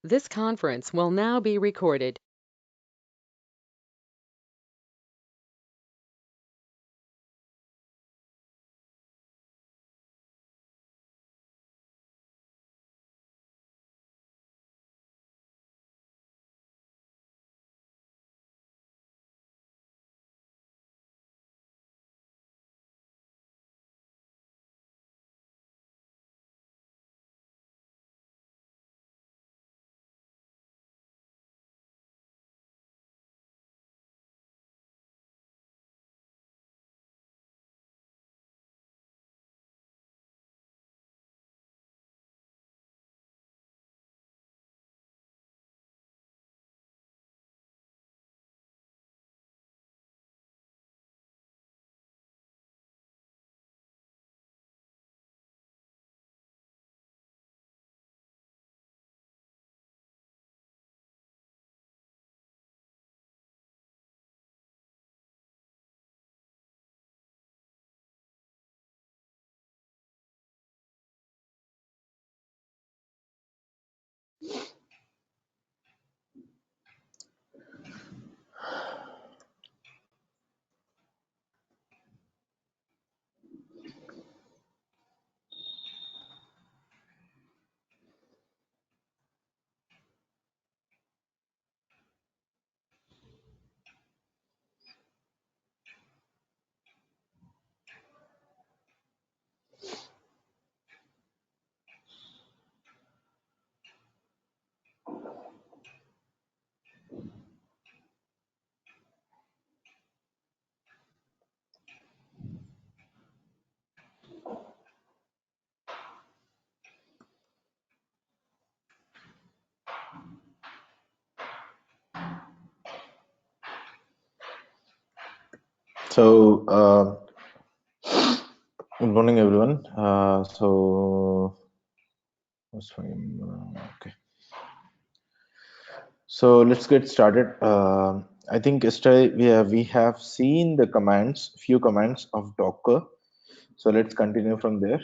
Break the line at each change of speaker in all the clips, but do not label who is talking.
This conference will now be recorded.
So, good morning, everyone. Okay. So let's get started. I think yesterday we have seen the commands, few commands of Docker. So let's continue from there.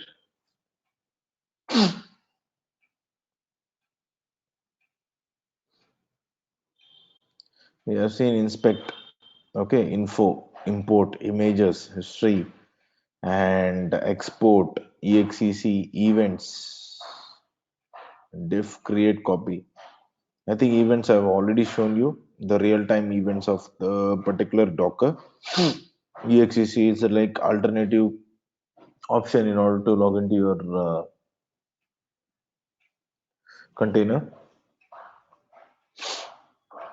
We have seen inspect, okay, info, import, images, history, and export, exec, events, diff, create, copy. I think events I've already shown you the real-time events of the particular Docker. exec is like alternative option in order to log into your container.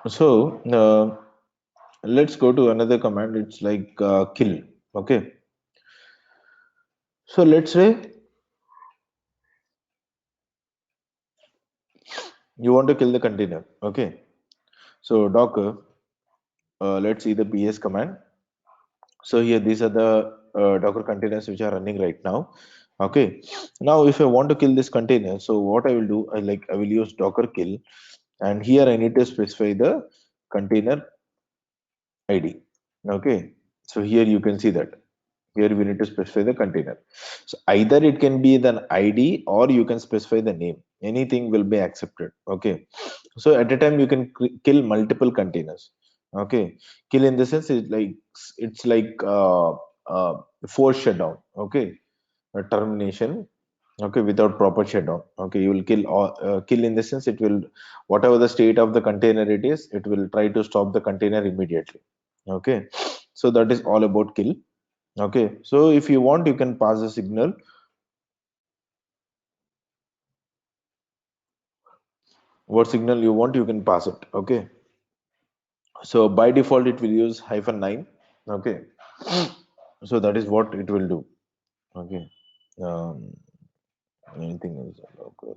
So let's go to another command. It's like kill. Okay. So let's say you want to kill the container. Okay. So Docker, let's see the ps command. So here these are the Docker containers which are running right now. Okay. Now if I want to kill this container, so what I will do, I will use Docker kill, and here I need to specify the container ID. Okay. So here you can see that. Here we need to specify the container. So either it can be the ID or you can specify the name. Anything will be accepted. Okay. So at a time you can kill multiple containers. Okay. Kill in the sense it's like force shutdown. Okay. A termination. Okay, without proper shutdown. Okay, you will kill in the sense it will, whatever the state of the container it is, it will try to stop the container immediately. Okay, so that is all about kill. Okay, so if you want, you can pass a signal. What signal you want, you can pass it. Okay, so by default, it will use -9. Okay, so that is what it will do. Okay, um, anything else? Okay.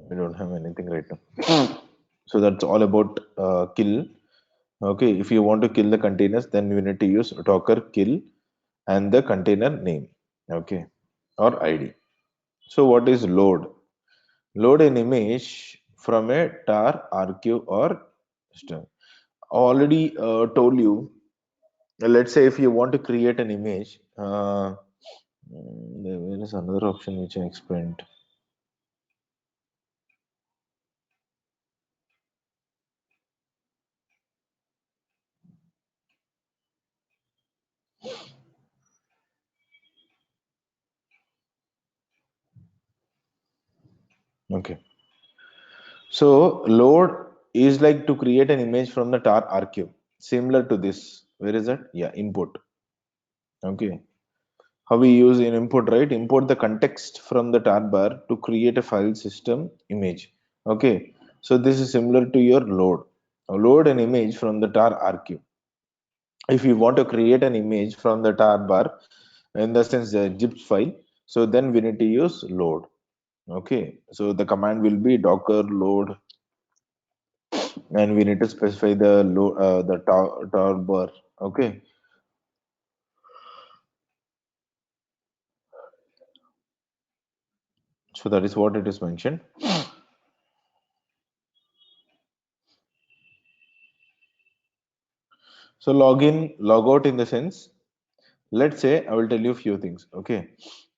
We don't have anything right now. So that's all about kill. Okay, if you want to kill the containers, then you need to use Docker kill and the container name. Okay, or ID. So what is load? Load an image from a tar, archive, or string. Already told you. Let's say if you want to create an image, there is another option which I explained. Okay. So load is like to create an image from the tar archive. Similar to this. Where is that? Yeah, import. Okay. How we use in import, right? Import the context from the tar bar to create a file system image. Okay. So this is similar to your load. Load an image from the tar archive. If you want to create an image from the tar bar, in the sense the zip file, so then we need to use load. Okay. So the command will be docker load, and we need to specify the tar bar. Okay. So that is what it is mentioned. So login, logout in the sense, let's say I will tell you a few things. Okay.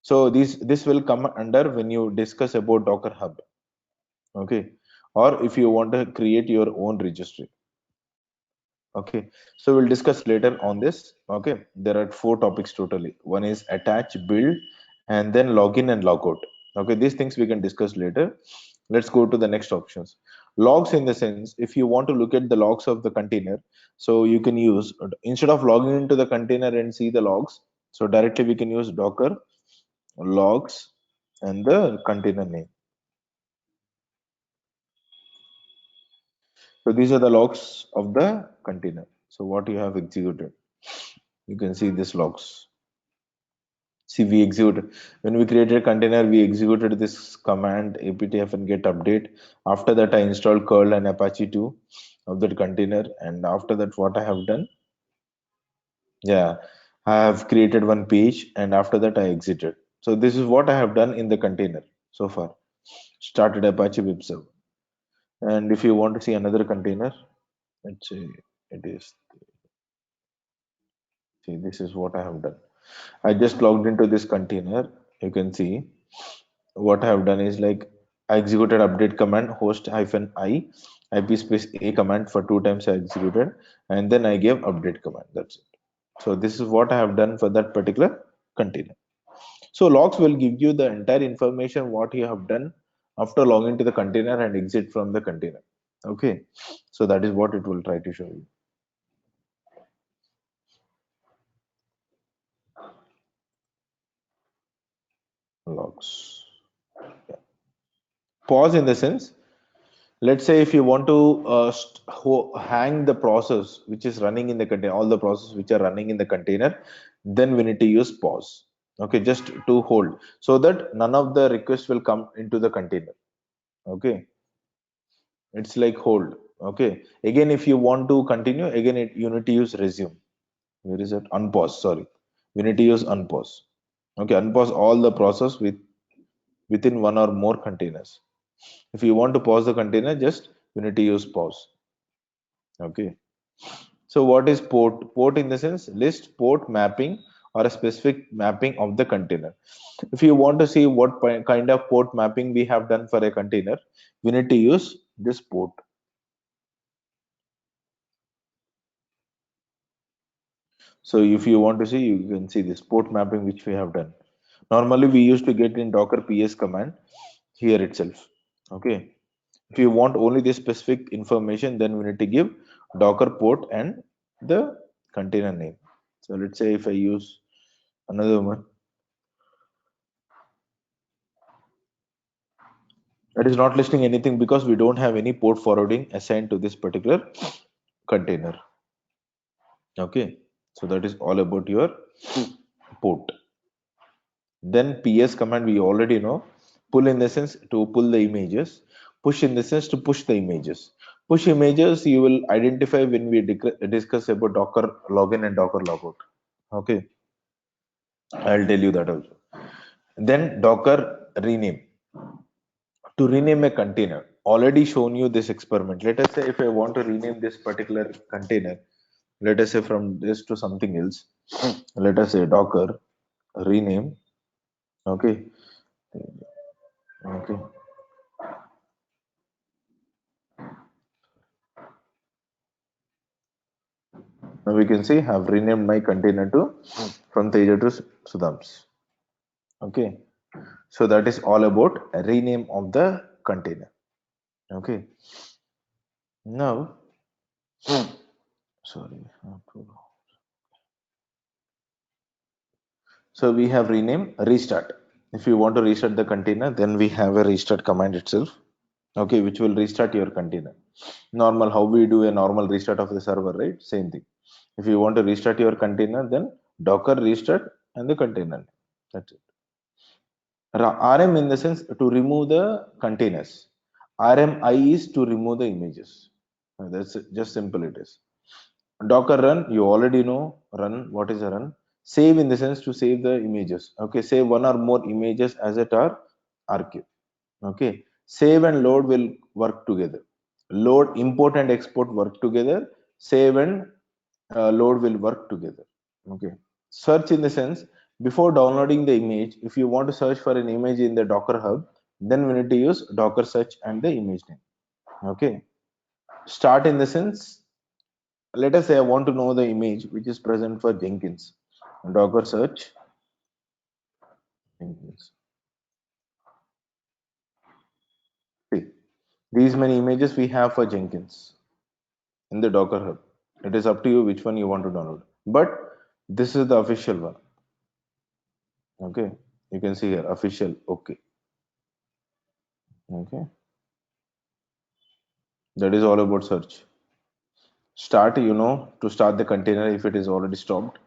So this will come under when you discuss about Docker Hub. Okay. Or if you want to create your own registry. Okay. So we'll discuss later on this. Okay. There are four topics totally. One is attach, build, and then login and logout. Okay. These things we can discuss later. Let's go to the next options. Logs in the sense, if you want to look at the logs of the container, so you can use, instead of logging into the container and see the logs, so directly we can use Docker logs and the container name. So these are the logs of the container. So what you have executed, you can see this logs. See, we executed when we created a container, we executed this command aptf and get update. After that, I installed curl and Apache 2 of that container, and after that, what I have done, yeah, I have created one page, and after that, I exited. So this is what I have done in the container so far. Started Apache web server, and if you want to see another container, let's say it is. See, this is what I have done. I just logged into this container. You can see what I have done is like I executed update command host hyphen I IP space a command for two times I executed, and then I gave update command. That's it. So this is what I have done for that particular container. So logs will give you the entire information what you have done after logging to the container and exit from the container. Okay. So that is what it will try to show you. Logs. Pause in the sense, let's say if you want to hang the process which is running in the container, all the processes which are running in the container, then we need to use pause. Okay, just to hold so that none of the requests will come into the container. Okay, it's like hold. Okay, again, if you want to continue, again, you need to use resume. Where is it? Unpause. Sorry, we need to use unpause. Okay, unpause all the process within one or more containers. If you want to pause the container, just you need to use pause. Okay. So what is port? Port in the sense list port mapping or a specific mapping of the container. If you want to see what kind of port mapping we have done for a container, we need to use this port. So if you want to see, you can see this port mapping which we have done. Normally we used to get in Docker PS command here itself. Okay. If you want only this specific information, then we need to give Docker port and the container name. So let's say if I use another one, it is not listing anything because we don't have any port forwarding assigned to this particular container. Okay, so that is all about your port. Then ps command we already know. Pull in the sense to pull the images. Push in the sense to push the images. Push images you will identify when we discuss about Docker login and Docker logout. Okay, I'll tell you that also. Then Docker rename. To rename a container, already shown you this experiment. Let us say if I want to rename this particular container, let us say from this to something else, let us say Docker rename. Okay, okay. we can say have renamed my container to from Teja to Sudams. Okay, so that is all about rename of the container. Okay, now sorry. So we have rename restart. If you want to restart the container, then we have a restart command itself. Okay, which will restart your container. Normal, how we do a normal restart of the server, right? Same thing. If you want to restart your container, then Docker restart and the container. That's it. RM in the sense to remove the containers. RMI is to remove the images. That's it. Just simple it is. Docker run, you already know run. What is a run? Save in the sense to save the images. Okay, save one or more images as a tar archive. Okay, save and load will work together. Load, import and export work together. Save and load will work together. Okay, search in the sense before downloading the image, if you want to search for an image in the Docker Hub, then we need to use Docker search and the image name. Okay, start in the sense, let us say I want to know the image which is present for Jenkins. Docker search Jenkins. See, these many images we have for Jenkins in the Docker Hub. It is up to you which one you want to download. But this is the official one. Okay, you can see here official. Okay, okay, that is all about search. Start, you know, to start the container if it is already stopped.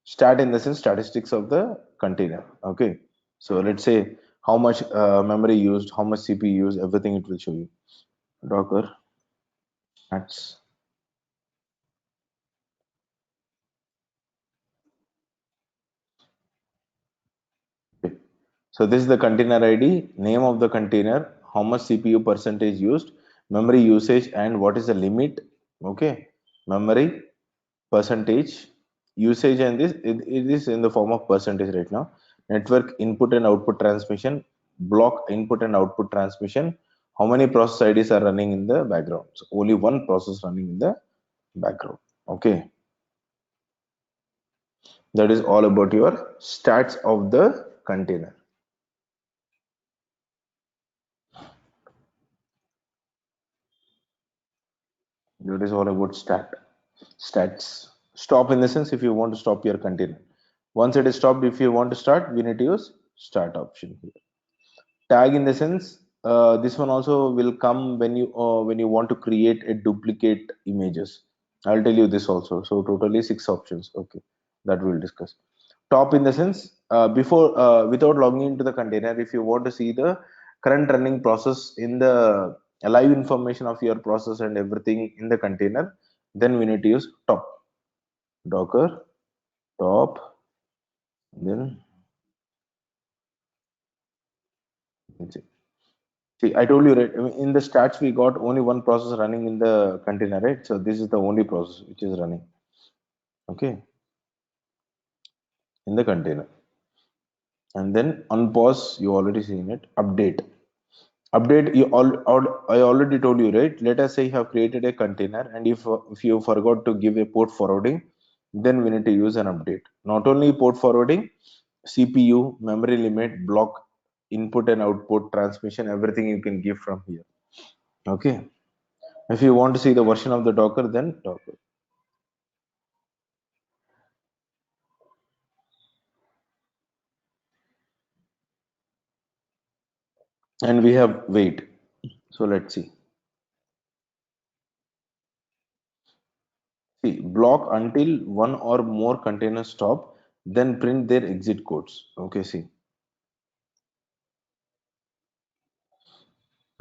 Stat in the sense statistics of the container. Okay, so let's say how much memory used, how much CPU used, everything it will show you. Docker stats. Okay. So this is the container ID, name of the container, how much CPU percentage used, memory usage, and what is the limit. Okay, memory percentage usage, and it is in the form of percentage right now. Network input and output transmission, block input and output transmission. How many process IDs are running in the background? So only one process running in the background. Okay, that is all about your stats of the container. That is all about stats. Stop in the sense if you want to stop your container. Once it is stopped, if you want to start, we need to use start option here. Tag in the sense this one also will come when you want to create a duplicate images. I'll tell you this also. So totally six options. Okay, that we'll discuss. Top in the sense before without logging into the container, if you want to see the current running process in the live information of your process and everything in the container, then we need to use top. Docker top, then let's see. See, I told you, right? I mean, in the stats, we got only one process running in the container, right? So this is the only process which is running. Okay, in the container. And then unpause, you already seen it. Update. Update, I already told you, right? Let us say you have created a container, and if you forgot to give a port forwarding, then we need to use an update. Not only port forwarding, CPU, memory limit, block, input and output, transmission, everything you can give from here. Okay. If you want to see the version of the Docker, then Docker. And we have wait. So let's see. See, block until one or more containers stop, then print their exit codes. Okay, see.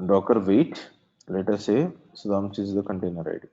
Docker wait. Let us say Sudamchi is the container ID.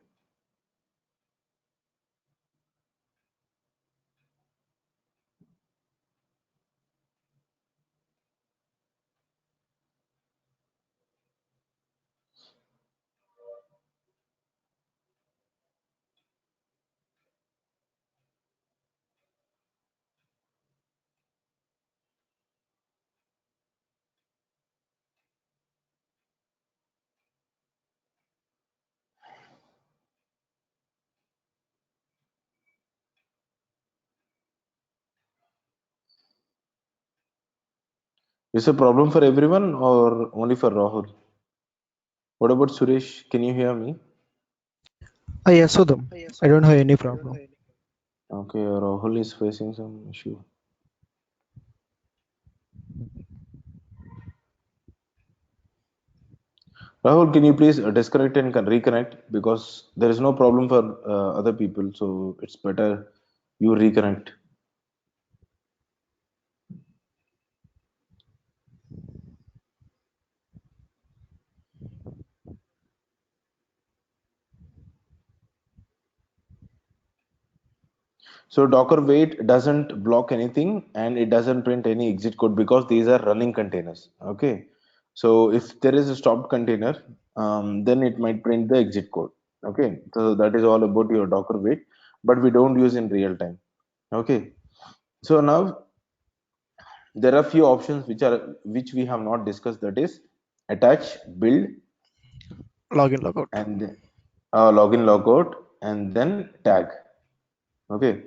Is a problem for everyone or only for Rahul? What about Suresh? Can you hear me?
Yes, Sudham. I don't have any problem.
Okay, Rahul is facing some issue. Rahul, can you please disconnect and reconnect because there is no problem for other people, so it's better you reconnect. So Docker wait doesn't block anything and it doesn't print any exit code because these are running containers. Okay. So if there is a stopped container, then it might print the exit code. Okay. So that is all about your Docker wait, but we don't use in real time. Okay. So now there are few options which we have not discussed. That is attach, build,
Login, logout.
and login, logout, and then tag. Okay.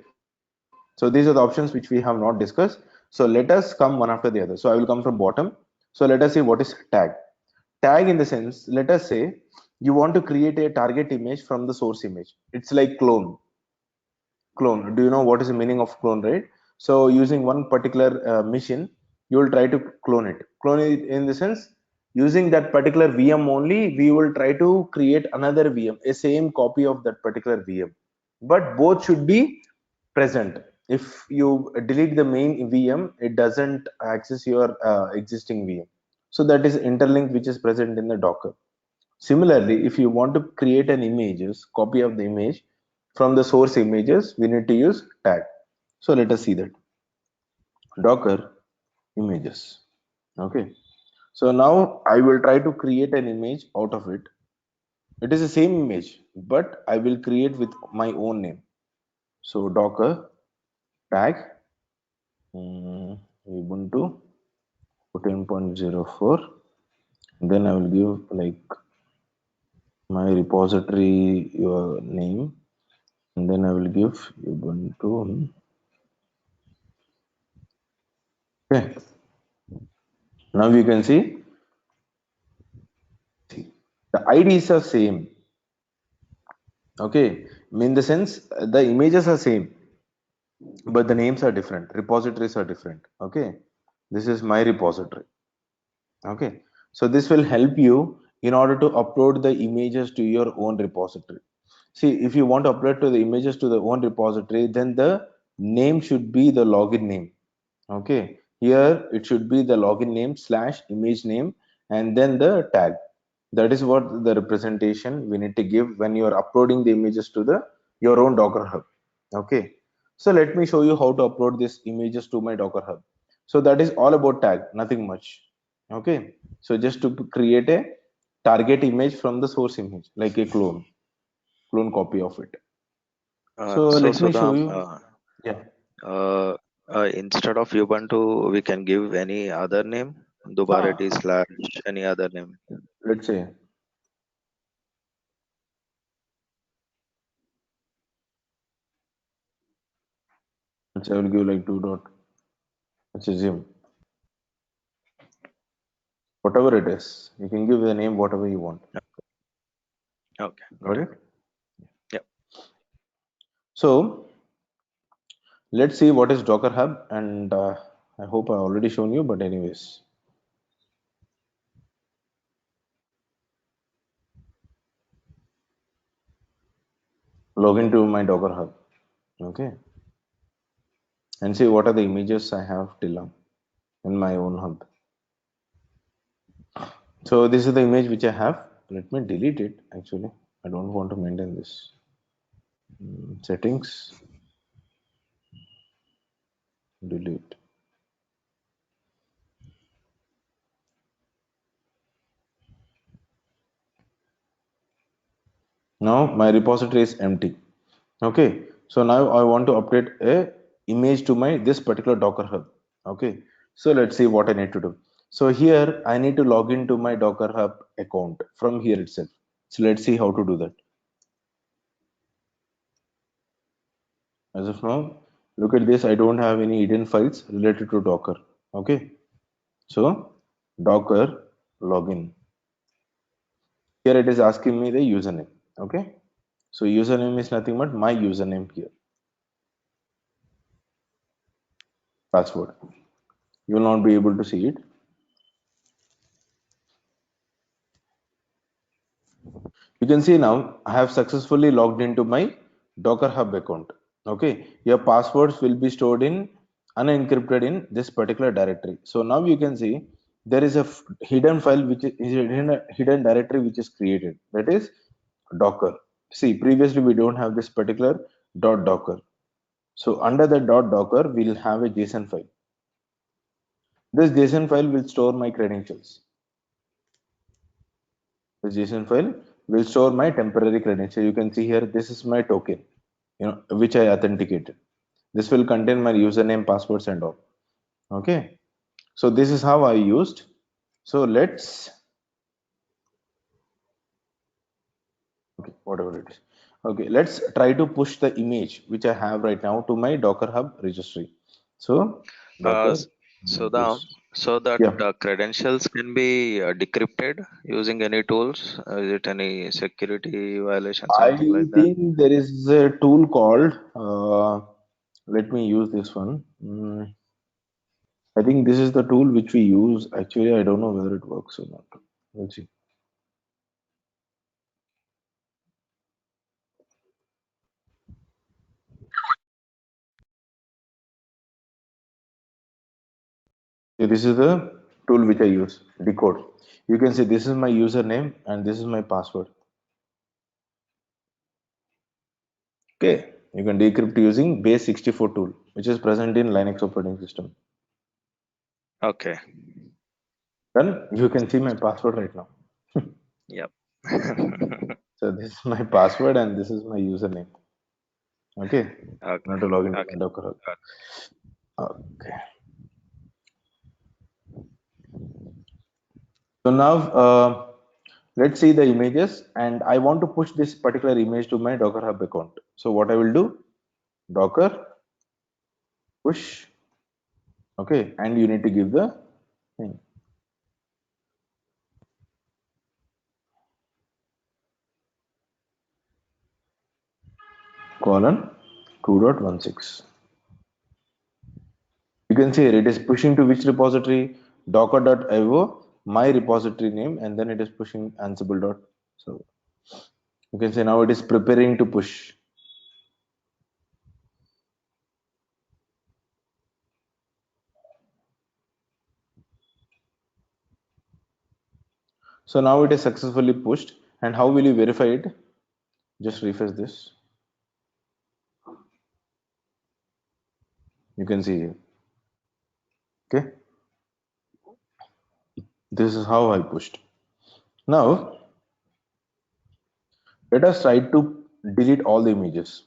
So these are the options which we have not discussed. So let us come one after the other. So I will come from bottom. So let us see what is tag. Tag in the sense, let us say you want to create a target image from the source image. It's like clone. Do you know what is the meaning of clone, right? So using one particular machine, you will try to clone it in the sense using that particular VM only, we will try to create another VM, a same copy of that particular VM, but both should be present. If you delete the main VM, it doesn't access your existing VM. So that is interlink which is present in the Docker. Similarly, if you want to create an images copy of the image from the source images, we need to use tag. So let us see that. Docker images. Okay. So now I will try to create an image out of it. It is the same image, but I will create with my own name. So Docker tag Ubuntu 14.04. Then I will give like my repository your name, and then I will give Ubuntu. Okay. Now you can see the IDs are same. Okay. In the sense the images are same, but the names are different. Repositories are different. Okay. This is my repository. Okay. So this will help you in order to upload the images to your own repository. See, if you want to upload to the images to the own repository, then the name should be the login name. Okay. Here it should be the login name slash image name and then the tag. That is what the representation we need to give when you are uploading the images to the your own Docker Hub. Okay. So let me show you how to upload these images to my Docker Hub. So that is all about tag, nothing much. Okay. So just to create a target image from the source image, like a clone copy of it. So
So
let me show
Sudham,
you. Yeah.
uh, instead of Ubuntu, we can give any other name, Dubareti
Huh.
slash any other name.
Let's say I will give like two dot. Let's assume whatever it is. You can give the name whatever you want.
Okay, got
Got
it.
it?
Yep.
So let's see what is Docker Hub, and I hope I already shown you. But anyways, log into my Docker Hub. Okay, and see what are the images I have till now in my own hub. So this is the image which I have. Let me delete it. Actually, I don't want to maintain this. Settings, delete. Now my repository is empty. Okay, so now I want to update a image to my this particular Docker Hub. Okay, so let's see what I need to do. So here I need to log into my Docker Hub account from here itself. So let's see how to do that. As of now, look at this. I don't have any hidden files related to Docker. Okay, So Docker login. Here it is asking me the username. Okay, so username is nothing but my username here. Password, you will not be able to see it. You can see now I have successfully logged into my Docker Hub account. Okay, your passwords will be stored in unencrypted in this particular directory. So now you can see there is a hidden file which is a hidden directory which is created, that is Docker. See, previously we don't have this particular .docker. So under the .docker we'll have a JSON file. This JSON file will store my credentials. This JSON file will store my temporary credential. You can see here, this is my token, which I authenticated. This will contain my username, passwords, and all. Okay. So this is how I used. So let's, okay, whatever it is. Okay, let's try to push the image which I have right now to my Docker Hub registry. So
Uh,
Docker,
s- so
this,
that
yeah.
credentials can be decrypted using any tools. Is it any security violation,
I
something like that?
think there is a tool called, let me use this one. I think this is the tool which we use. Actually, I don't know whether it works or not. Let's see. So this is the tool which I use, Decode. You can see this is my username and this is my password. Okay, you can decrypt using base64 tool, which is present in Linux operating system.
Okay.
Then you can see my password right now.
Yep.
So this is my password and this is my username. Okay,
Okay.
not to log into
Okay.
my Docker. Okay. So now let's see the images, and I want to push this particular image to my Docker Hub account. So what I will do, Docker push, okay, and you need to give the thing, colon 2.16. You can see here it is pushing to which repository, docker.io, my repository name, and then it is pushing ansible dot. So you can say now it is preparing to push. So now it is successfully pushed. And how will you verify it? Just refresh this. You can see here. Okay, this is how I pushed. Now let us try to delete all the images.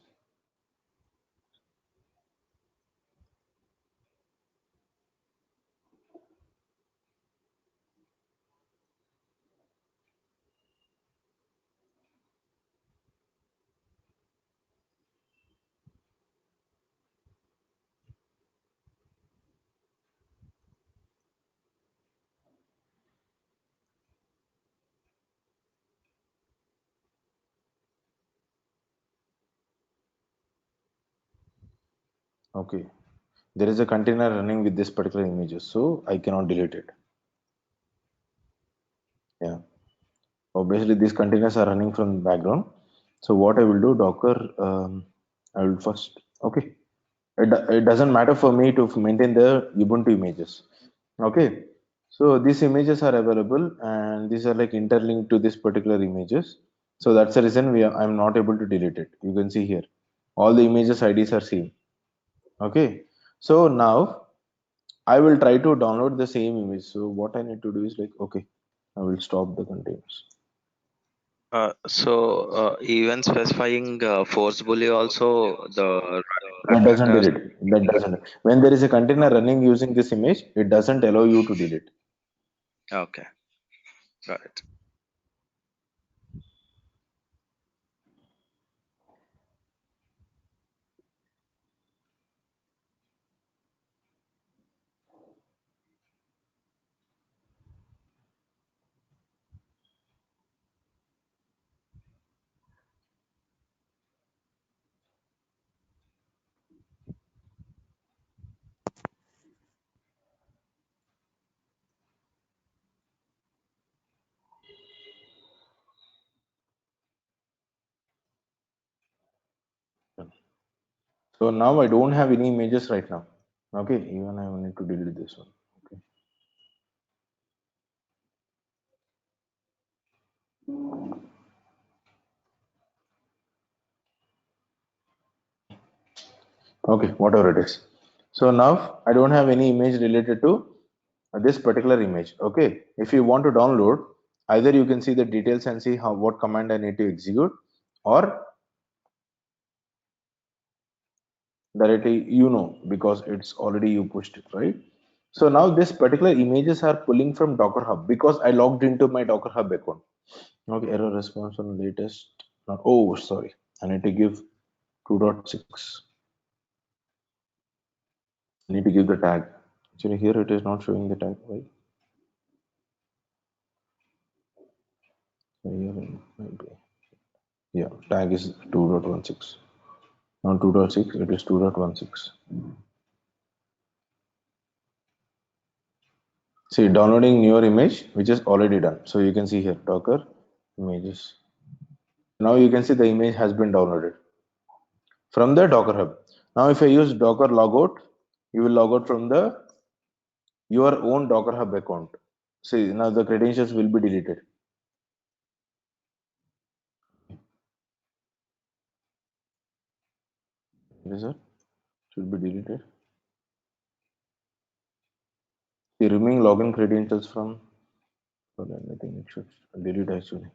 Okay, there is a container running with this particular images, so I cannot delete it. Yeah, obviously these containers are running from the background. So what I will do, Docker, I will first, okay, it doesn't matter for me to maintain the Ubuntu images. Okay, so these images are available and these are like interlinked to this particular images. So that's the reason I'm not able to delete it. You can see here, all the images IDs are seen. Okay, so now I will try to download the same image. So what I need to do is like, okay, I will stop the containers.
Even specifying forcibly also the
That
running
doesn't
containers.
delete. That doesn't. When there is a container running using this image, it doesn't allow you to delete.
Okay, got it.
So now I don't have any images right now. Okay, even I need to delete this one. Okay. Okay, whatever it is. So now I don't have any image related to this particular image. Okay, if you want to download, either you can see the details and see how what command I need to execute, or directly because it's already you pushed it, right? So now this particular images are pulling from Docker Hub because I logged into my Docker Hub account. Okay, error response on latest. Oh, sorry, I need to give 2.6. I need to give the tag. Actually, here it is not showing the tag, right? So here maybe. Yeah, tag is 2.16. Not 2.6, it is 2.16. See, downloading newer image, which is already done. So you can see here, Docker images. Now you can see the image has been downloaded from the Docker Hub. Now, if I use Docker logout, you will log out from the your own Docker Hub account. See, now the credentials will be deleted. Yes, sir. Should be deleted. See, removing login credentials from. I think it should delete actually.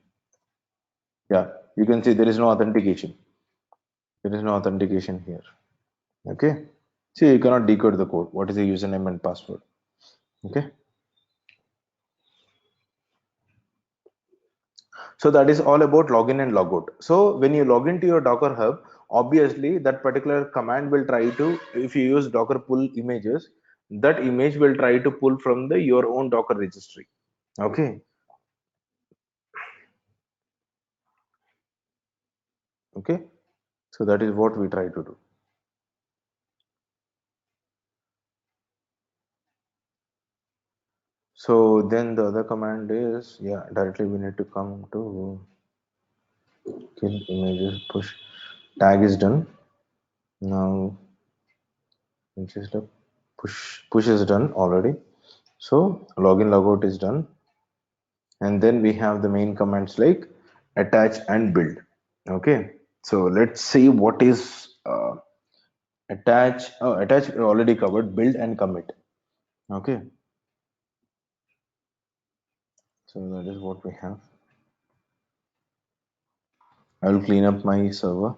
Yeah, you can see there is no authentication. There is no authentication here. Okay. See, you cannot decode the code. What is the username and password? Okay. So that is all about login and logout. So when you log into your Docker Hub, obviously that particular command will try to, if you use Docker pull images, that image will try to pull from the your own Docker registry. Okay. Okay. So that is what we try to do. So then the other command is, yeah, directly we need to come to kill images push. Tag is done. Now which is the push is done already. So login logout is done, and then we have the main commands like attach and build. Okay, so let's see what is attach. Oh, attach already covered. Build and commit. Okay, so that is what we have. I will clean up my server.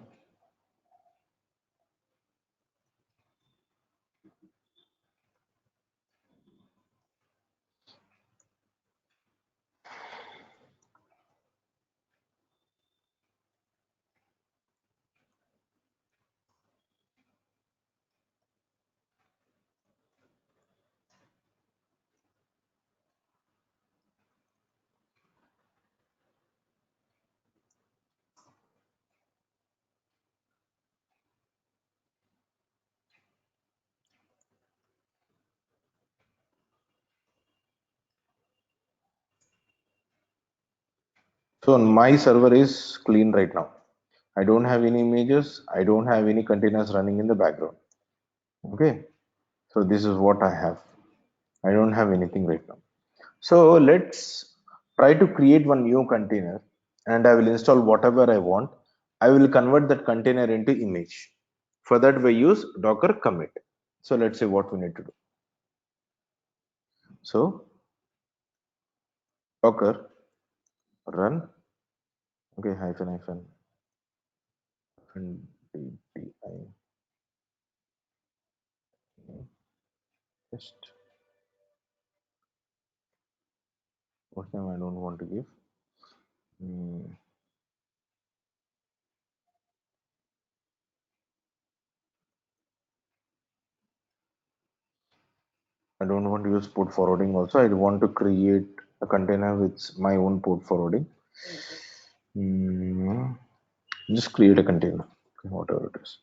So my server is clean right now. I don't have any images. I don't have any containers running in the background. Okay, so this is what I have. I don't have anything right now. So let's try to create one new container, and I will install whatever I want. I will convert that container into image. For that we use Docker commit. So let's see what we need to do. So Docker run, okay, hyphen DDI, just what name I don't want to give. Hmm, I don't want to use port forwarding also. I want to create a container with my own port forwarding. Hmm, just create a container, okay, whatever it is.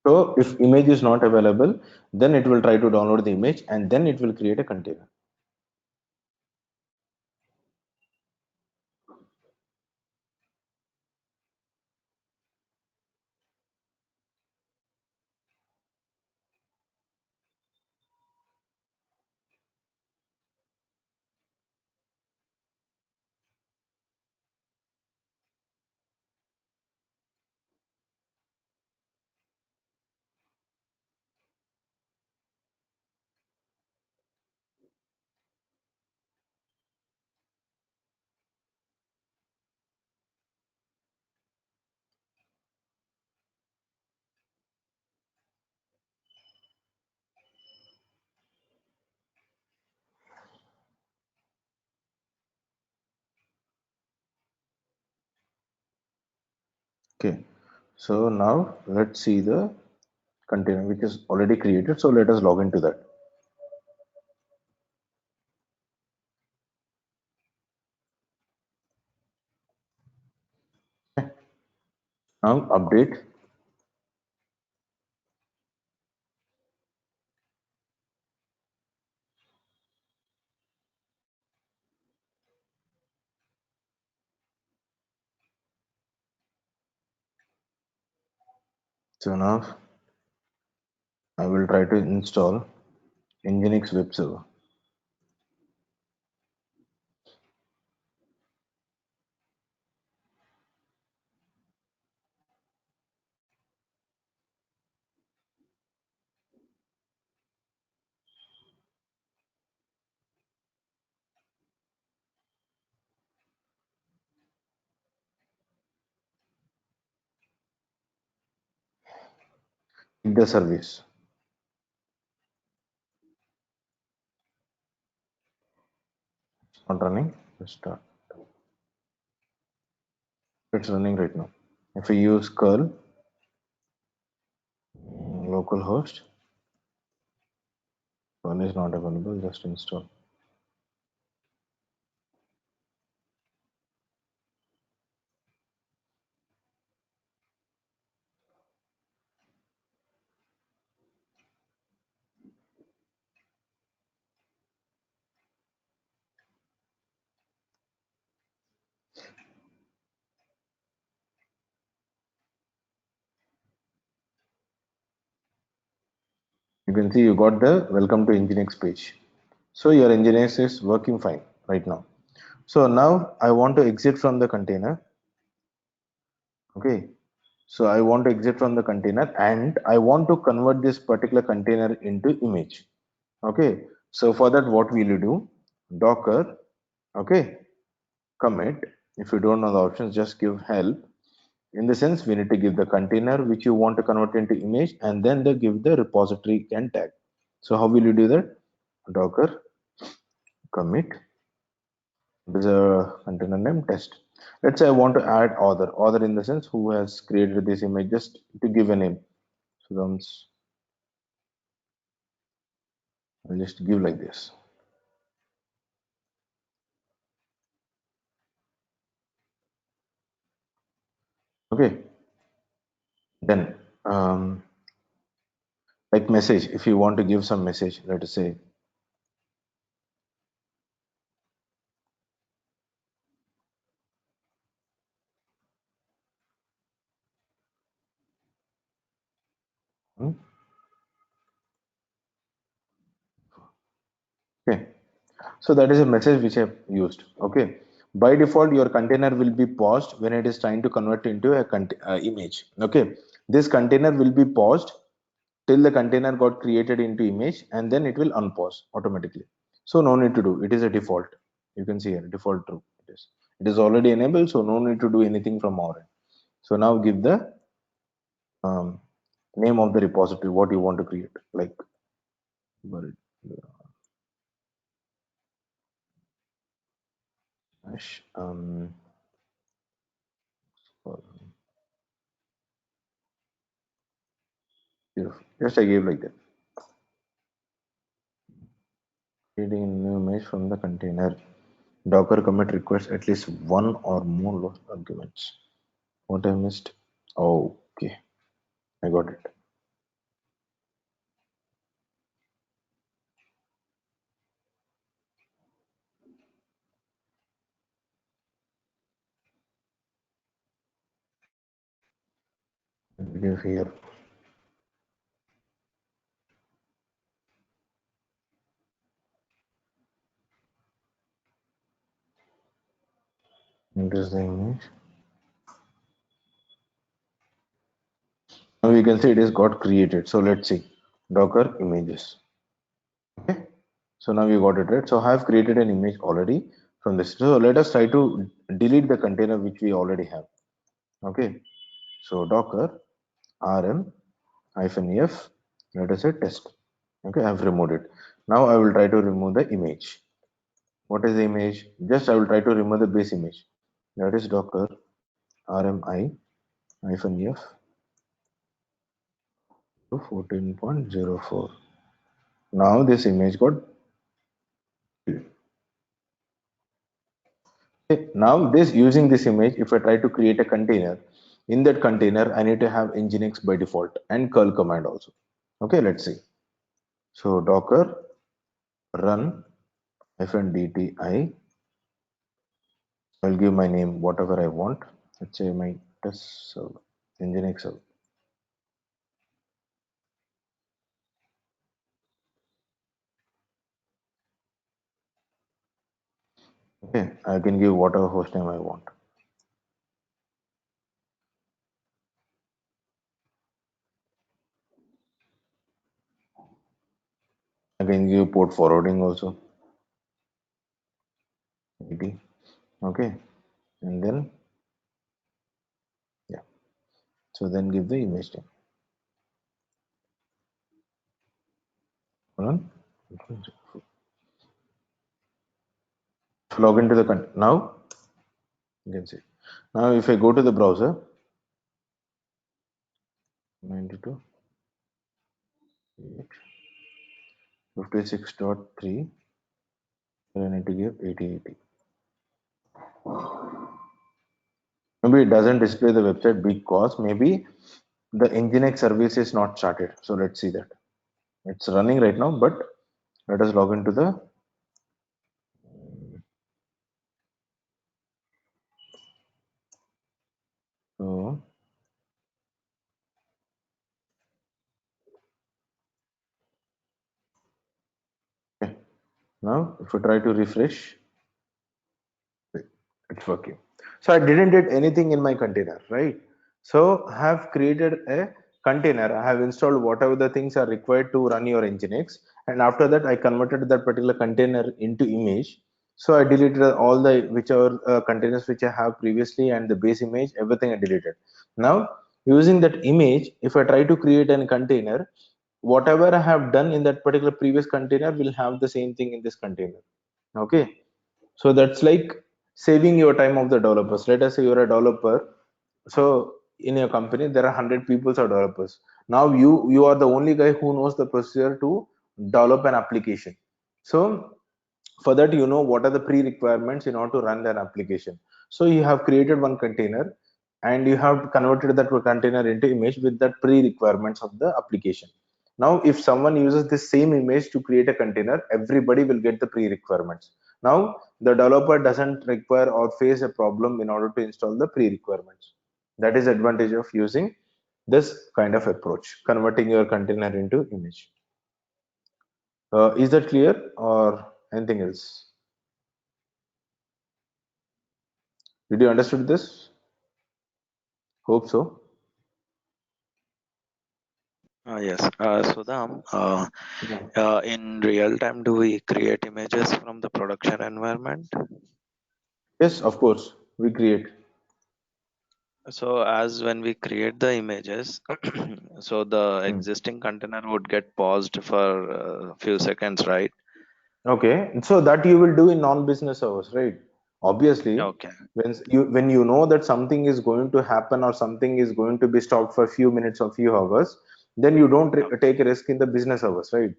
So if image is not available, then it will try to download the image and then it will create a container. Okay, so now let's see the container which is already created. So let us log into that. Now update. So now I will try to install Nginx web server. The service. Not running. Let's start. It's running right now. If we use curl localhost, one is not available, just install. You can see you got the welcome to Nginx page. So your Nginx is working fine right now. So now I want to exit from the container. Okay. So I want to exit from the container and I want to convert this particular container into image. Okay. So for that, what will you do? Docker, okay, commit. If you don't know the options, just give help. In the sense, we need to give the container which you want to convert into image and then they give the repository and tag. So how will you do that? Docker commit. There's a container name test. Let's say I want to add author in the sense who has created this image, just to give a name. So I'll just give like this. Okay. Then like message, if you want to give some message, let us say hmm, okay. So that is a message which I've used. Okay. By default, your container will be paused when it is trying to convert into a image. Okay. This container will be paused till the container got created into image and then it will unpause automatically. So no need to do. It is a default. You can see here default true. It is already enabled, so no need to do anything from our end. So now give the um, name of the repository what you want to create, like hash, beautiful. Just I gave like that. Creating a new image from the container. Docker commit requires at least one or more load arguments. What I missed? Oh, okay, I got it. Give here. Increase the image. Now you can see it is got created. So let's see. Docker images. Okay. So now you got it right. So I have created an image already from this. So let us try to delete the container which we already have. Okay. So Docker rm -f, let us say test. Okay, I have removed it. Now I will try to remove the image. What is the image? Just I will try to remove the base image. That is Docker rmi -f to 14.04. Now this image got filled. Okay, now this using this image, if I try to create a container, in that container I need to have nginx by default and curl command also. Okay, let's see. So docker run -dti. I'll give my name whatever I want. Let's say my test server, nginx server. Okay, I can give whatever host name I want. I can give port forwarding also. 80. Okay, and then yeah. So then give the image name. Hold on. Log into the now you can see. Now if I go to the browser 92 56.3, I need to give 8080. Maybe it doesn't display the website because maybe the nginx service is not started. So let's see that. It's running right now, but let us log into the so okay. Now if we try to refresh, it's working. So I didn't did anything in my container, right? So I have created a container. I have installed whatever the things are required to run your nginx, and after that I converted that particular container into image. So I deleted all the whichever containers which I have previously and the base image, everything I deleted. Now using that image, if I try to create a container, whatever I have done in that particular previous container will have the same thing in this container. Okay, so that's like saving your time of the developers. Let us say you're a developer. So in your company there are 100 people are developers. Now you are the only guy who knows the procedure to develop an application. So for that, you know what are the pre-requirements in order to run that application. So you have created one container and you have converted that container into image with that pre-requirements of the application. Now if someone uses the same image to create a container, everybody will get the pre-requirements. Now the developer doesn't require or face a problem in order to install the pre-requirements. That is advantage of using this kind of approach, converting your container into image. Is that clear or anything else? Did you understood this? Hope so.
Yes. Sudham,
Yeah.
in real time, do we create images from the production environment?
Yes, of course, we create.
So as when we create the images, so the
Hmm.
existing container would get paused for a few seconds, right?
Okay, so that you will do in non-business hours, right? Obviously,
Okay.
when you know that something is going to happen or something is going to be stopped for a few minutes or few hours, then you don't take a risk in the business hours, right?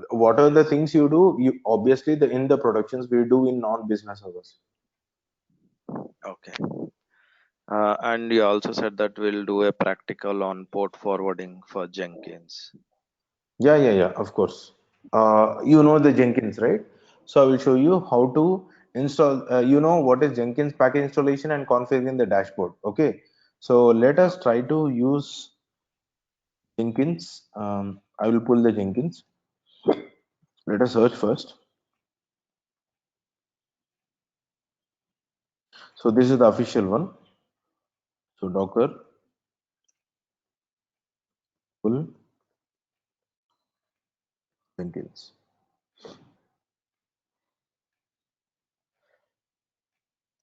What are the things you do? You obviously the in the productions we do in non-business hours.
Okay. And you also said that we'll do a practical on port forwarding for Jenkins.
Yeah, yeah, yeah, of course. You know the Jenkins, right? So I will show you how to install. You know what is Jenkins package installation and configuring the dashboard. Okay. So let us
Okay.
try to use Jenkins. I will pull the Jenkins. Let us search first. So this is the official one. So Docker pull Jenkins.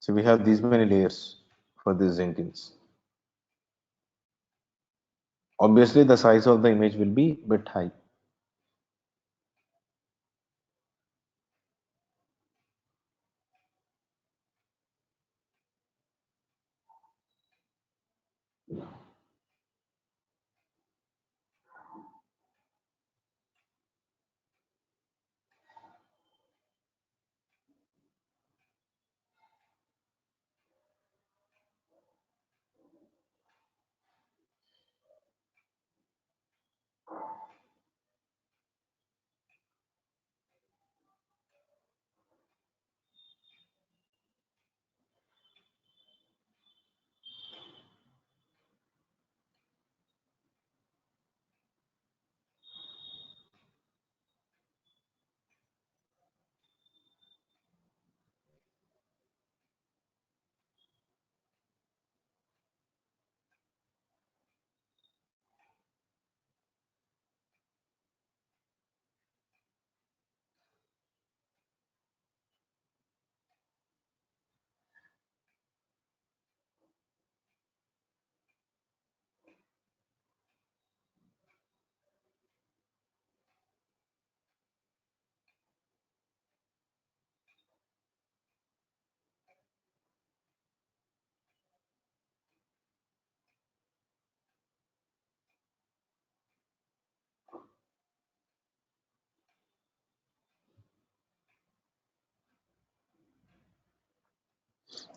So we have these many layers for this Jenkins. Obviously, the size of the image will be bit high.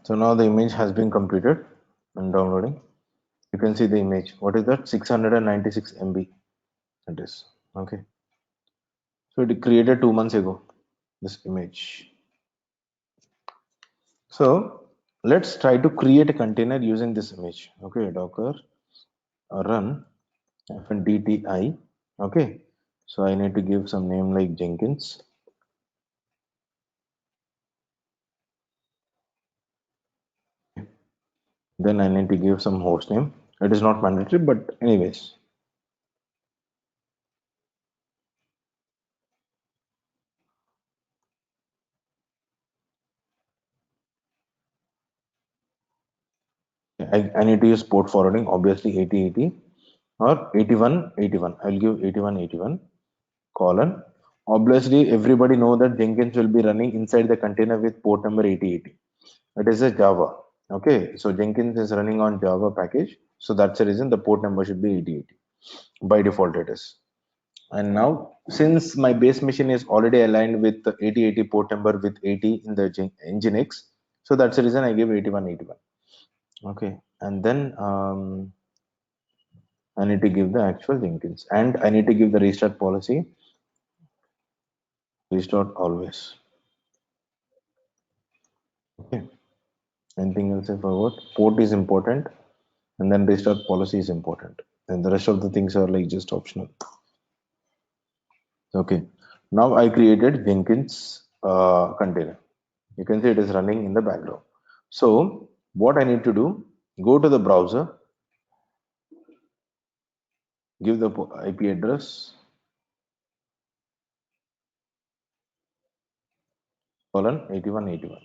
So now the image has been completed and downloading. You can see the image. What is that? 696 MB. It is. Okay. So it created 2 months ago, this image. So let's try to create a container using this image. Okay, Docker run fndti. Okay. So I need to give some name like Jenkins. Then I need to give some host name. It is not mandatory, but anyways. I need to use port forwarding, obviously 8080 or 8181. I'll give 8181 colon. Obviously, everybody know that Jenkins will be running inside the container with port number 8080. It is a Java. Okay, so Jenkins is running on Java package. So that's the reason the port number should be 8080. By default, it is. And now, since my base machine is already aligned with the 8080 port number with 80 in the Nginx, so that's the reason I give 8181. Okay, and then I need to give the actual Jenkins, and I need to give the restart policy. Restart always. Okay. Anything else I forgot? Port is important, and then restart policy is important, and the rest of the things are like just optional. Okay. Now I created Jenkins container. You can see it is running in the background. So what I need to do? Go to the browser, give the IP address colon 8181.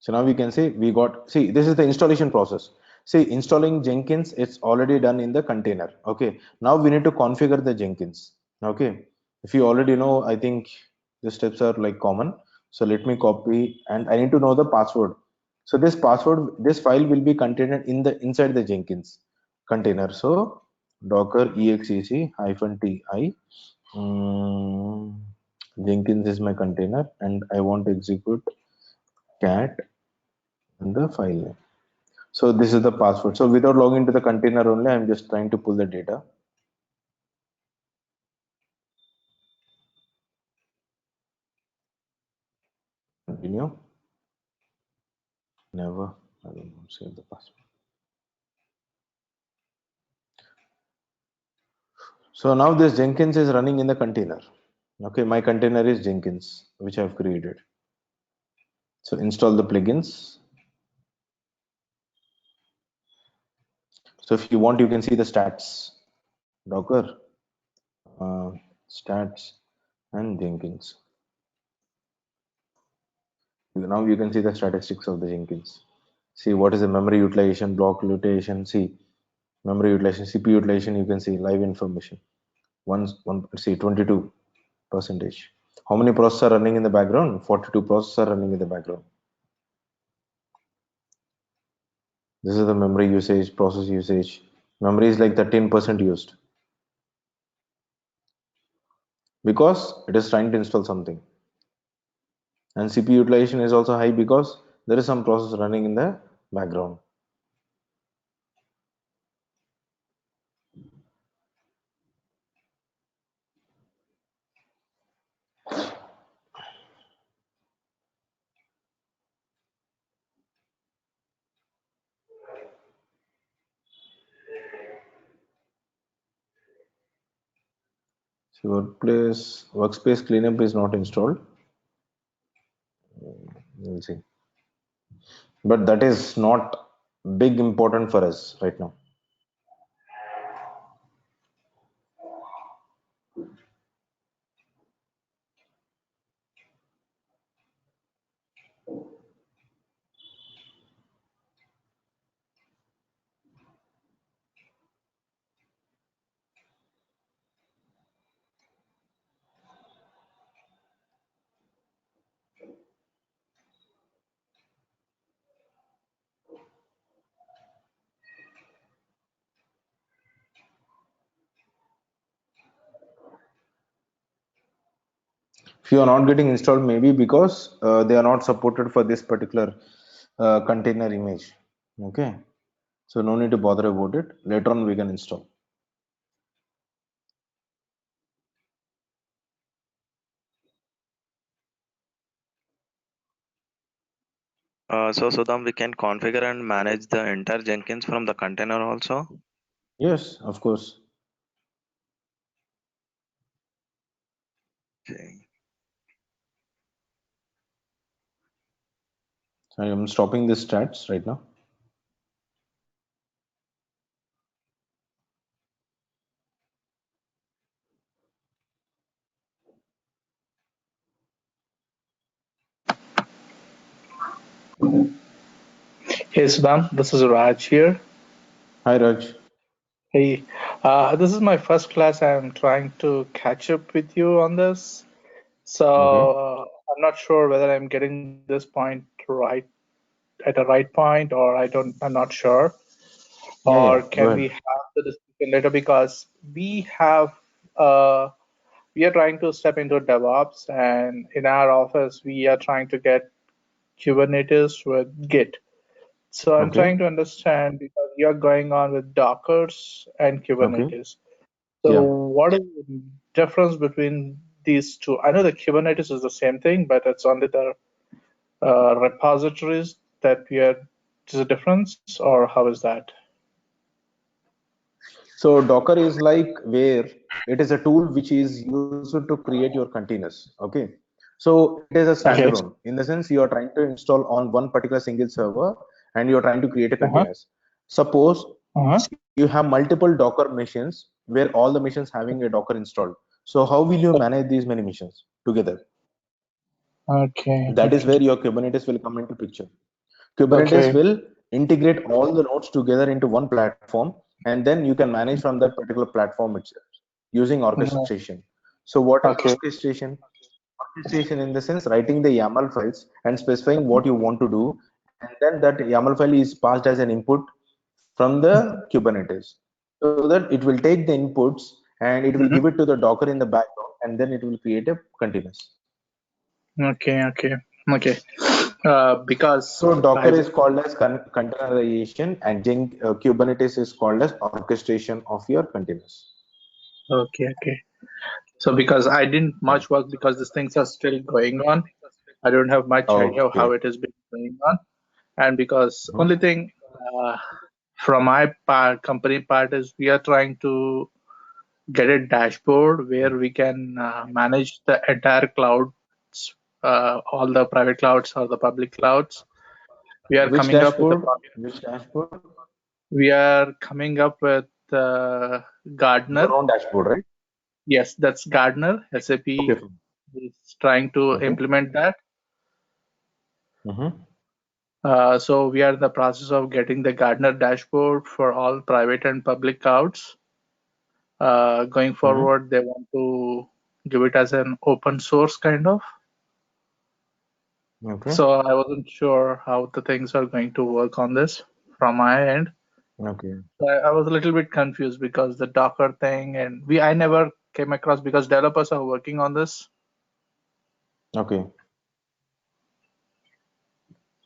So now we can say we got, see, this is the installation process. See, installing Jenkins, it's already done in the container. Okay. Now we need to configure the Jenkins. Okay. If you already know, I think the steps are like common. So let me copy, and I need to know the password. So this password, this file will be contained in the inside the Jenkins container. So docker exec hyphen ti. Mm, Jenkins is my container, and I want to execute cat and the file name. So this is the password. So without logging to the container only, I'm just trying to pull the data. Continue. Never. I don't know, save the password. So now this Jenkins is running in the container. Okay, my container is Jenkins, which I've created. So install the plugins. So if you want, you can see the stats. Docker, uh, stats, and Jenkins. Now you can see the statistics of the Jenkins. See what is the memory utilization, block utilization. See memory utilization, CPU utilization. You can see live information. One see 22 percentage. How many processes are running in the background? 42 processes are running in the background. This is the memory usage, process usage. Memory is like 13% used because it is trying to install something. And CPU utilization is also high because there is some process running in the background. So workspace cleanup is not installed. We'll see. But that is not big important for us right now. If you are not getting installed, maybe because they are not supported for this particular container image. Okay, so no need to bother about it. Later on, we can install.
So Sudham, we can configure and manage the entire Jenkins from the container also.
Yes, of course.
Okay.
I am stopping the stats right now.
Hey Sudham, this is Raj here.
Hi, Raj.
Hey, this is my first class. I'm trying to catch up with you on this. So
Okay.
I'm not sure whether I'm getting this point right at the right point, or I'm not sure.
Yeah.
Or
Go
can we
ahead.
have the discussion later? Because uh, we are trying to step into DevOps, and in our office, we are trying to get Kubernetes with Git. So I'm
Okay.
trying to understand because you're going on with Dockers and
Okay.
Kubernetes. So
Yeah.
what is the difference between these two? I know the Kubernetes is the same thing, but it's only the repositories that we are. Is a difference, or how is that?
So Docker is like where it is a tool which is used to create your containers. Okay. So it is a
Okay.
standalone. In the sense, you are trying to install on one particular single server and you are trying to create a
Uh-huh.
containers. Suppose
Uh-huh.
you have multiple Docker machines where all the machines having a Docker installed. So how will you manage these many machines together?
Okay.
That is
Okay.
where your Kubernetes will come into picture. Kubernetes
Okay.
will integrate all the nodes together into one platform, and then you can manage from that particular platform itself using
Mhm.
orchestration. So, what is
Okay.
orchestration? Orchestration in the sense writing the YAML files and specifying what you want to do, and then that YAML file is passed as an input from the Kubernetes, so that it will take the inputs and it will give
Mhm.
it to the Docker in the background, and then it will create a containers.
Okay. Okay. Okay. Because
So Docker
I.
is called as containerization, and Kubernetes is called as orchestration of your containers.
Okay. Okay. So because I didn't
Yeah.
much work because these things are still going on, I don't have much idea of how
Okay.
it has been going on. And because
Mhm.
only thing uh, from my part, company part is we are trying to get a dashboard where we can manage the entire clouds, all the private clouds or the public clouds. We are
Which
coming up with a
dashboard?
project.
Which dashboard?
We are coming up with
Your
Gardener.
own dashboard, right?
Yes, that's Gardener. SAP
Okay. Fine.
is trying to
Okay.
implement that.
Mm-hmm.
So we are in the process of getting the Gardener dashboard for all private and public clouds. Going
Mm-hmm.
forward, they want to give it as an open source kind of.
Okay.
So I wasn't sure how the things are going to work on this from my end.
Okay.
So I was a little bit confused because the Docker thing, and I never came across because developers are working on this.
Okay.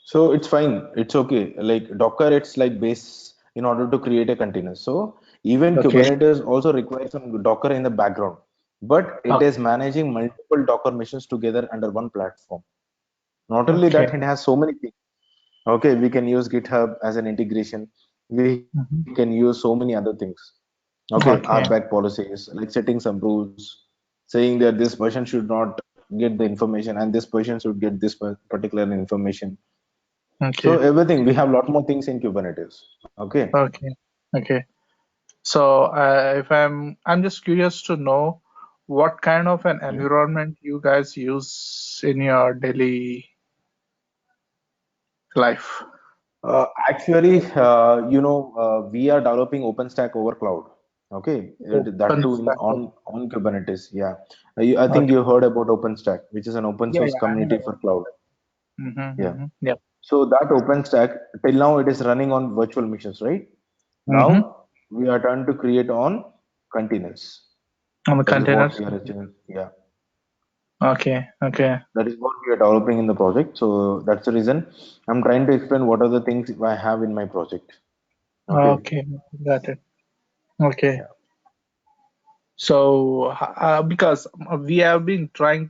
So it's fine. It's okay. Like Docker, it's like base in order to create a container. So even
Okay.
Kubernetes also requires some Docker in the background, but it
Okay.
is managing multiple Docker machines together under one platform. Not only
Okay.
that, it has so many things. Okay, we can use GitHub as an integration. We can
Mhm.
use so many other things. Okay,
Okay.
RBAC policies, like setting some rules, saying that this person should not get the information and this person should get this particular information. So
Okay.
everything, we have a lot more things in Kubernetes. Okay.
Okay. Okay. So if I'm just curious to know what kind of an
Mhm.
environment you guys use in your daily life.
We are developing OpenStack over cloud. Okay, that too in
OpenStack.
on Kubernetes. Yeah, I think
Okay.
you heard about OpenStack, which is an open
Yeah,
source
yeah, I
community
know.
for cloud.
Mm-hmm,
Yeah.
mm-hmm. Yeah.
So that OpenStack till now it is running on virtual machines, right?
Mm-hmm.
Now we are trying to create on containers.
On the
That is what
containers.
we are achieving. Yeah.
Okay. Okay.
That is what we are developing in the project. So that's the reason I'm trying to explain what are the things I have in my project. Okay.
Okay. Got it. Okay.
Yeah.
So, because we have been trying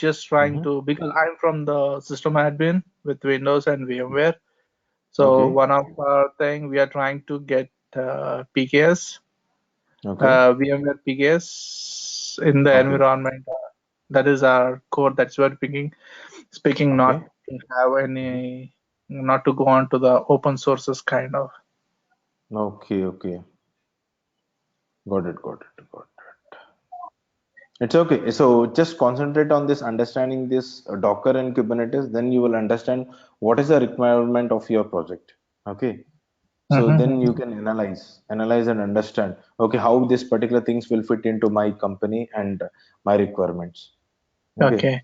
Mm-hmm.
to, because I'm from the system admin with Windows and VMware. So
Okay.
one of our thing we are trying to get PKS,
Okay.
VMware PKS in the
Okay.
environment. That is our core. That's what speaking not
Okay.
to have any, not to go on to the open sources kind of.
Okay. Okay. Got it. Got it. Got it. It's okay. So just concentrate on this, understanding this Docker and Kubernetes, then you will understand what is the requirement of your project. Okay. So then
Mm-hmm.
you can analyze and understand, okay, how this particular things will fit into my company and my requirements. Okay.
Okay.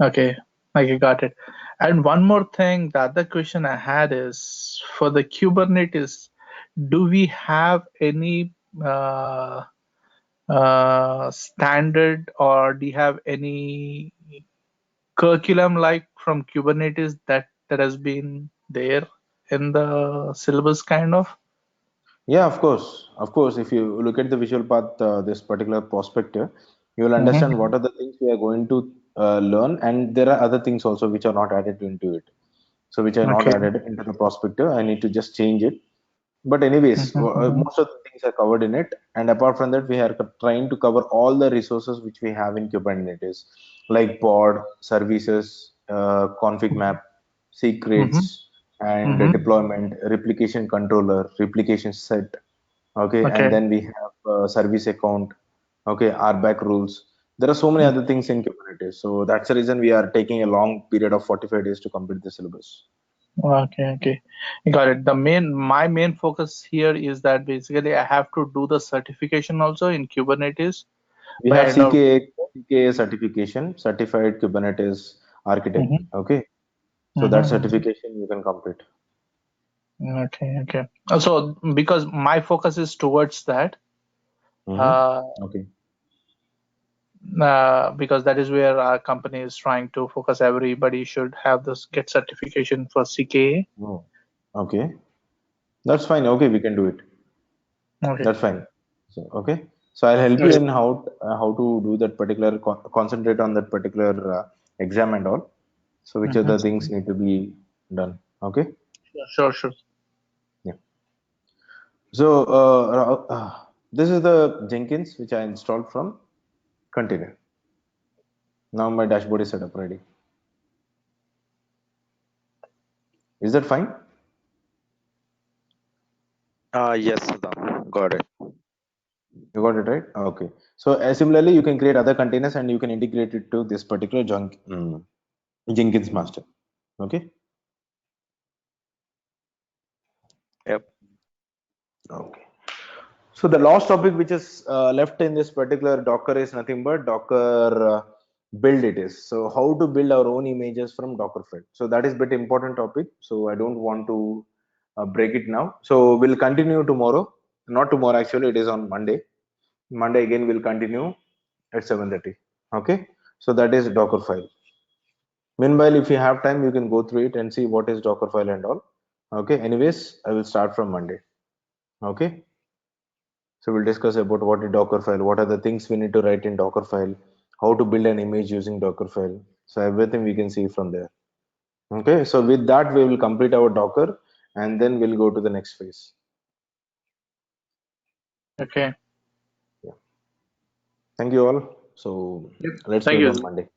Okay. Okay, got it. And one more thing, the other question I had is for the Kubernetes, do we have any standard, or do you have any curriculum like from Kubernetes that has been there in the syllabus kind of?
Yeah, of course. Of course, if you look at the visual path, this particular perspective, you will understand
Mm-hmm.
what are the things we are going to learn, and there are other things also which are not added into it. So which are not
Okay.
added into the prospector. I need to just change it. But anyways,
Mm-hmm.
most of the things are covered in it. And apart from that, we are trying to cover all the resources which we have in Kubernetes, like pod, services, config map,
Mm-hmm.
secrets, and
Mm-hmm.
deployment, replication controller, replication set. Okay, and
Okay.
then we have service account. Okay, RBAC rules. There are so many other things in Kubernetes. So that's the reason we are taking a long period of 45 days to complete the syllabus.
Okay, okay. Got it. My main focus here is that basically I have to do the certification also in Kubernetes
We
by
have
end of.
CKA certification, Certified Kubernetes Architect.
Mhm,
Okay, so that
mhm,
certification you can complete.
mhm. Okay, okay. So because my focus is towards that,
Mm-hmm.
uh,
Okay.
because that is where our company is trying to focus. Everybody should have this get certification for CKA.
Oh, okay. That's fine. Okay, we can do it.
Okay.
That's fine. So, okay. So I'll help you
Okay.
in how to do that particular concentrate on that particular exam and all. So which
Mhm.
other things need to be done? Okay.
Sure, sure.
Yeah. So this is the Jenkins which I installed from Container. Now my dashboard is set up ready. Is that fine?
Yes, Siddham. Got it.
You got it right? Okay. So similarly, you can create other containers and you can integrate it to this particular Jenkins master. Okay.
Yep.
Okay. So the last topic which is left in this particular Docker is nothing but Docker build it is. So how to build our own images from Dockerfile. So that is bit important topic. So I don't want to break it now. So we'll continue tomorrow. Not tomorrow actually. It is on Monday. Monday again we'll continue at 7:30. Okay. So that is Dockerfile. Meanwhile, if you have time, you can go through it and see what is Dockerfile and all. Okay. Anyways, I will start from Monday. Okay. So we'll discuss about what is Dockerfile, what are the things we need to write in Dockerfile, how to build an image using Dockerfile. So everything we can see from there. Okay. So with that, we will complete our Docker and then we'll go to the next phase.
Okay.
Yeah. Thank you all. So
Yep.
let's
Thank
meet
you.
on Monday.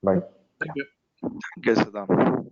Bye.
Thank you.
Thank you, Siddham.